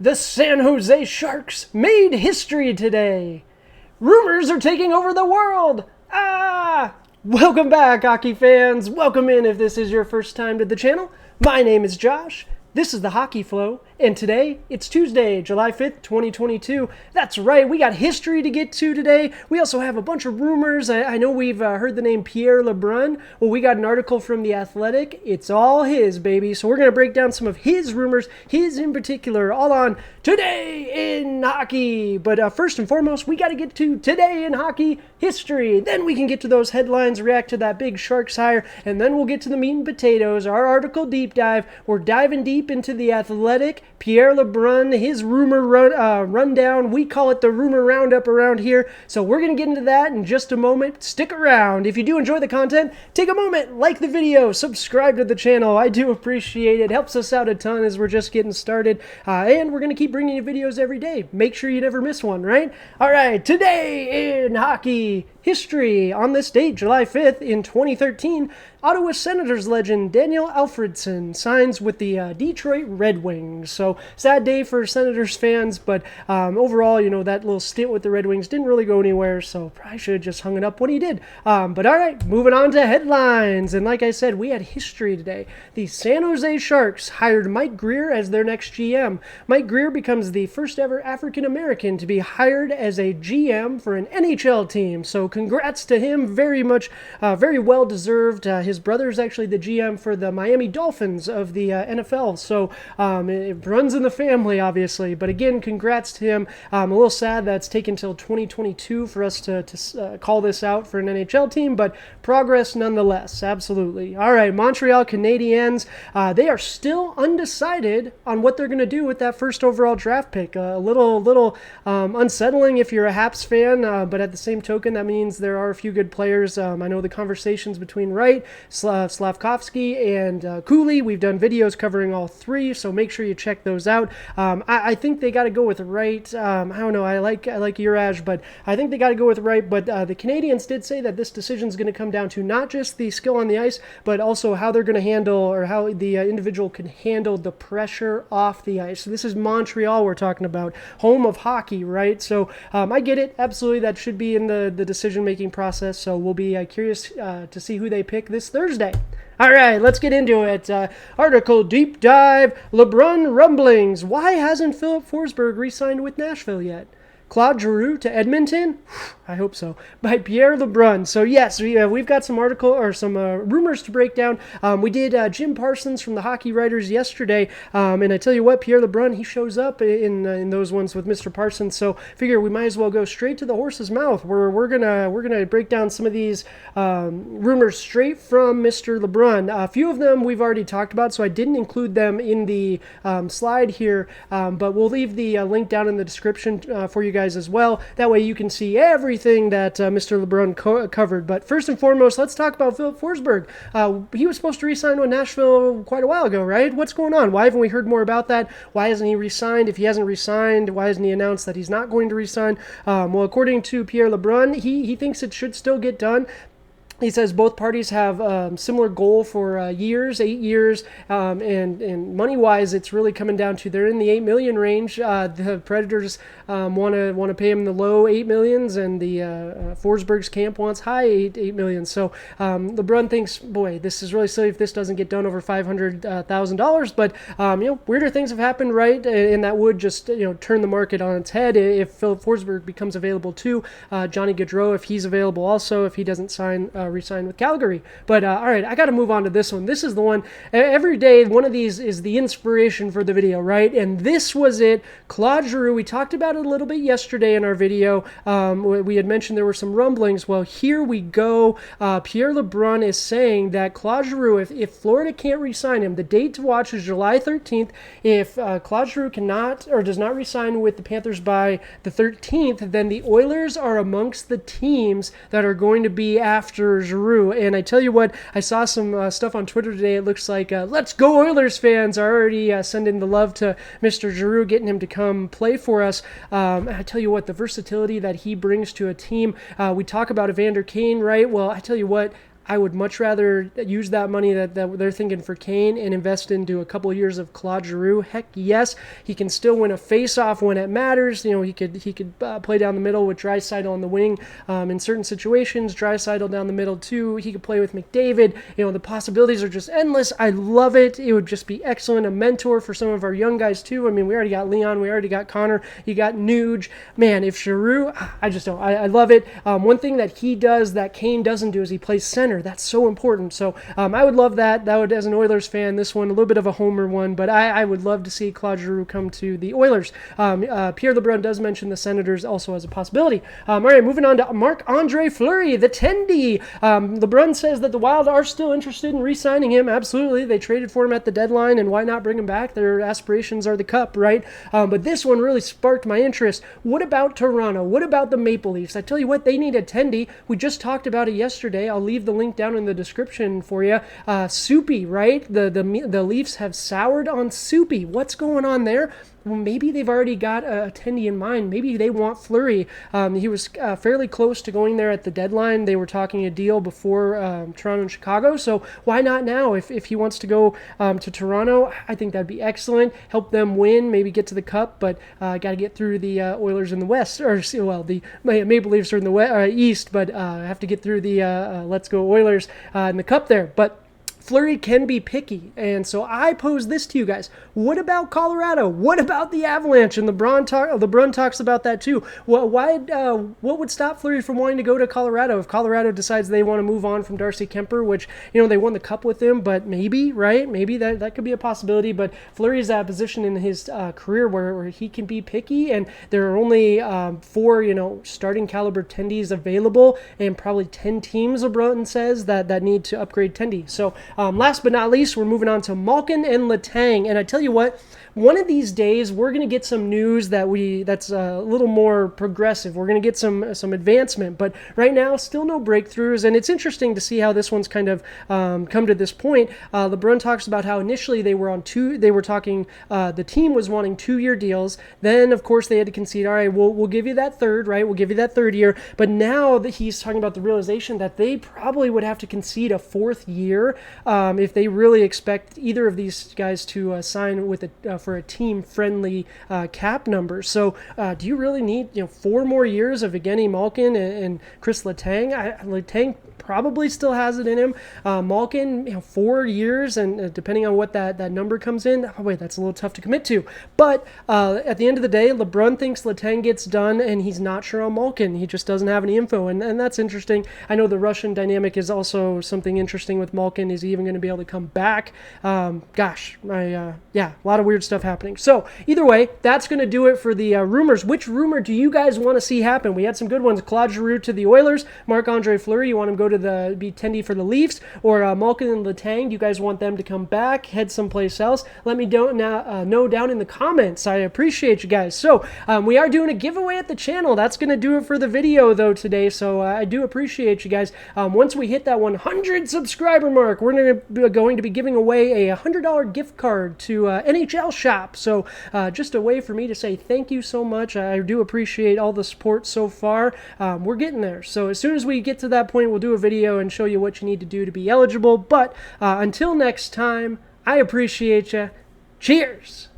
The San Jose Sharks made history today. Rumors are taking over the world. Welcome back, hockey fans. Welcome in if this is your first time to the channel. My name is Josh. This is the Hockey Flow, and today, it's Tuesday, July 5th, 2022. That's right, we got history to get to today. We also have a bunch of rumors. I know we've heard the name PIERRE LEBRUN. Well, we got an article from The Athletic. It's all his, baby. So we're going to break down some of his rumors, his in particular, all on Today in Hockey. But first and foremost, we got to get to Today in Hockey history. Then we can get to those headlines, react to that big Sharks hire, and then we'll get to the meat and potatoes, our article deep dive. We're diving deep into The Athletic, PIERRE LEBRUN, his rumor rundown. We call it the rumor roundup around here. So we're going to get into that in just a moment. Stick around. If you do enjoy the content, take a moment, like the video, subscribe to the channel. I do appreciate it. Helps us out a ton as we're just getting started. And we're going to keep bringing you videos every day. Make sure you never miss one, right? All right, Today in Hockey history. On this date, July 5th, in 2013, Ottawa Senators legend Daniel Alfredsson signs with the Detroit Red Wings. So, sad day for Senators fans, but overall, you know, that little stint with the Red Wings didn't really go anywhere, so probably should have just hung it up when he did. But all right, moving on to headlines. And like I said, we had history today. The San Jose Sharks hired Mike Grier as their next GM. Mike Grier becomes the first ever African-American to be hired as a GM for an NHL team. So, congrats to him, very much, very well deserved. His brother is actually the GM for the Miami Dolphins of the NFL, so it runs in the family, obviously. But again, congrats to him. A little sad that it's taken till 2022 for us to call this out for an NHL team, but progress nonetheless, absolutely. All right, Montreal Canadiens, they are still undecided on what they're going to do with that first overall draft pick. A little unsettling if you're a Habs fan, but at the same token, that means there are a few good players. I know the conversations between Wright, Slavkovsky, and Cooley. We've done videos covering all three, so make sure you check those out. I think they got to go with Wright. I don't know. I like Uraj, but I think they got to go with Wright. But the Canadians did say that this decision is going to come down to not just the skill on the ice, but also how they're going to handle, or how the individual can handle the pressure off the ice. So this is Montreal we're talking about, home of hockey, right? So I get it. Absolutely, that should be in the decision-making process. So we'll be curious to see who they pick this Thursday. All right, let's get into it. Article deep dive, LeBrun rumblings. Why hasn't Filip Forsberg re-signed with Nashville yet? Claude Giroux to Edmonton? I hope so. By PIERRE LEBRUN. So yes, we've got some rumors to break down. We did Jim Parsons from the Hockey Writers yesterday, and I tell you what, PIERRE LEBRUN, he shows up in those ones with Mr. Parsons. So figure we might as well go straight to the horse's mouth. We're gonna break down some of these rumors straight from Mr. LeBrun. A few of them we've already talked about, so I didn't include them in the slide here, but we'll leave the link down in the description for you guys as well. That way you can see everything that Mr. LeBrun covered. But first and foremost, let's talk about Filip Forsberg. He was supposed to re-sign with Nashville quite a while ago, right? What's going on? Why haven't we heard more about that? Why hasn't he re-signed? If he hasn't re-signed, why hasn't he announced that he's not going to re-sign? Well, according to PIERRE LEBRUN, he thinks it should still get done. He says both parties have similar goal for 8 years, and money-wise, it's really coming down to they're in the $8 million range. The Predators want to pay him the low $8 millions, and the Forsberg's camp wants high $8 million. So LeBrun thinks, boy, this is really silly if this doesn't get done over $500,000. But weirder things have happened, right? And that would just turn the market on its head if Filip Forsberg becomes available too. Johnny Gaudreau, if he's available also, if he doesn't re-sign with Calgary. But all right, I got to move on to this one. This is the one. Every day, one of these is the inspiration for the video, right? And this was it. Claude Giroux. We talked about it a little bit yesterday in our video. We had mentioned there were some rumblings. Well, here we go. PIERRE LEBRUN is saying that Claude Giroux, if Florida can't re-sign him, the date to watch is July 13th. If Claude Giroux cannot or does not re-sign with the Panthers by the 13th, then the Oilers are amongst the teams that are going to be after Giroux. And I tell you what, I saw some stuff on Twitter today. It looks like Let's Go Oilers fans are already sending the love to Mr. Giroux, getting him to come play for us. I tell you what, the versatility that he brings to a team. We talk about Evander Kane, right? Well, I tell you what, I would much rather use that money that they're thinking for Kane and invest into a couple of years of Claude Giroux. Heck yes, he can still win a face-off when it matters. He could play down the middle with Draisaitl on the wing in certain situations. Draisaitl down the middle too. He could play with McDavid. The possibilities are just endless. I love it. It would just be excellent. A mentor for some of our young guys too. I mean, we already got Leon. We already got Connor. You got Nuge. Man, if Giroux, I love it. One thing that he does that Kane doesn't do is he plays center. That's so important. So I would love that. That would, as an Oilers fan, this one a little bit of a homer one, but I would love to see Claude Giroux come to the Oilers. Pierre LeBrun does mention the Senators also as a possibility. All right, moving on to Marc-Andre Fleury, the Tendy. LeBrun says that the Wild are still interested in re-signing him. Absolutely, they traded for him at the deadline, and why not bring him back? Their aspirations are the Cup, right? But this one really sparked my interest. What about Toronto? What about the Maple Leafs? I tell you what, they need a Tendy. We just talked about it yesterday. I'll leave the link down in the description for you. Soupy, right? The Leafs have soured on Soupy. What's going on there? Well, maybe they've already got a Tendy in mind. Maybe they want Fleury. He was fairly close to going there at the deadline. They were talking a deal before Toronto and Chicago, so why not now? If he wants to go to Toronto, I think that'd be excellent. Help them win, maybe get to the Cup, but got to get through the Oilers in the West, or well, the Maple Leafs are in the East, but have to get through the Let's Go Oilers in the Cup there. But Fleury can be picky, and so I pose this to you guys. What about Colorado? What about the Avalanche? And LeBrun talks about that too. What would stop Fleury from wanting to go to Colorado if Colorado decides they want to move on from Darcy Kemper, which, they won the Cup with him, but maybe, right? Maybe that could be a possibility, but Fleury's at a position in his career where he can be picky, and there are only 4, starting caliber tendies available, and probably 10 teams, LeBrun says, that need to upgrade tendy. So last but not least, we're moving on to Malkin and Letang. And I tell you what, one of these days we're going to get some news that's a little more progressive. We're going to get some advancement, but right now still no breakthroughs. And it's interesting to see how this one's kind of come to this point. LeBrun talks about how initially they were talking. The team was wanting 2-year deals. Then of course they had to concede. All right, we'll give you that third, right? We'll give you that third year. But now that he's talking about the realization that they probably would have to concede a 4th year if they really expect either of these guys to sign with for a team-friendly cap number. So do you really need 4 more years of Evgeny Malkin and Chris Letang? Letang probably still has it in him. Malkin, 4 years, and depending on what that number comes in, that's a little tough to commit to. But at the end of the day, LeBrun thinks Letang gets done, and he's not sure on Malkin. He just doesn't have any info, and that's interesting. I know the Russian dynamic is also something interesting with Malkin. Is he even going to be able to come back? A lot of weird stuff happening. So either way, that's going to do it for the rumors. Which rumor do you guys want to see happen? We had some good ones. Claude Giroux to the Oilers, Marc-Andre Fleury. You want him to go to be tendy for the Leafs, or Malkin and Letang? Do you guys want them to come back, head someplace else? Let me know down in the comments. I appreciate you guys. So we are doing a giveaway at the channel. That's going to do it for the video though today. So I do appreciate you guys. Once we hit that 100 subscriber mark, we're going to be giving away a $100 gift card to NHL shop. So just a way for me to say thank you so much. I do appreciate all the support so far. We're getting there. So as soon as we get to that point, we'll do a video and show you what you need to do to be eligible. But until next time, I appreciate you. Cheers.